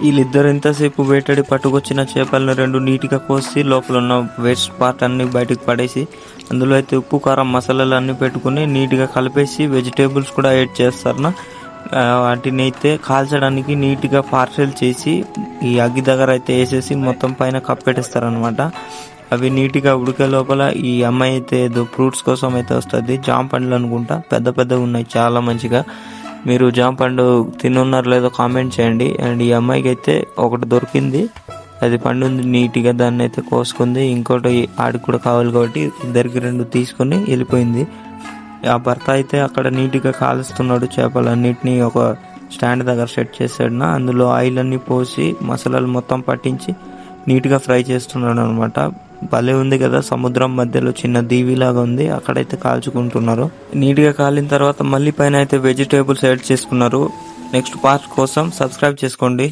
వీళ్ళిద్దరు ఎంతసేపు వేటాడి పట్టుకొచ్చిన చేపలను 2 నీట్గా కోసి లోపల ఉన్న వేస్ట్ పార్ట్ అన్ని బయటకు పడేసి అందులో అయితే ఉప్పు కారం మసాలాలు అన్నీ పెట్టుకుని నీట్గా కలిపేసి వెజిటేబుల్స్ కూడా యాడ్ చేస్తారు. వాటిని అయితే కాల్చడానికి నీట్గా పార్సెల్ చేసి ఈ అగ్గి దగ్గర అయితే వేసేసి మొత్తం పైన కప్పెట్టేస్తారనమాట. అవి నీట్గా ఉడికే లోపల ఈ అమ్మాయి అయితే ఏదో ఫ్రూట్స్ కోసం అయితే వస్తుంది. జామ పండ్లు అనుకుంటా, పెద్ద పెద్దగా ఉన్నాయి చాలా మంచిగా. మీరు జామ పండు తినున్నారు లేదో కామెంట్ చేయండి. అండ్ ఈ అమ్మాయికి అయితే ఒకటి దొరికింది, అది పండు ఉంది నీట్గా, దాన్ని అయితే కోసుకుంది. ఇంకోటి ఆడికి కూడా కావాలి కాబట్టి ఇద్దరికి 2 తీసుకొని వెళ్ళిపోయింది. ఆ భర్త అయితే అక్కడ నీట్గా కాలుస్తున్నాడు చేపలన్నిటిని, ఒక స్టాండ్ దగ్గర సెట్ చేసాడు. అందులో ఆయిల్ అన్ని పోసి మసాలాలు మొత్తం పట్టించి నీట్గా ఫ్రై చేస్తున్నాడు అనమాట. భలే ఉంది కదా, సముద్రం మధ్యలో చిన్న దీవిలాగా ఉంది, అక్కడైతే కాల్చుకుంటున్నారు. నీట్గా కాలిన తర్వాత మళ్ళీ పైన అయితే వెజిటేబుల్స్ యాడ్ చేసుకున్నారు. నెక్స్ట్ పార్ట్ కోసం సబ్స్క్రైబ్ చేసుకోండి.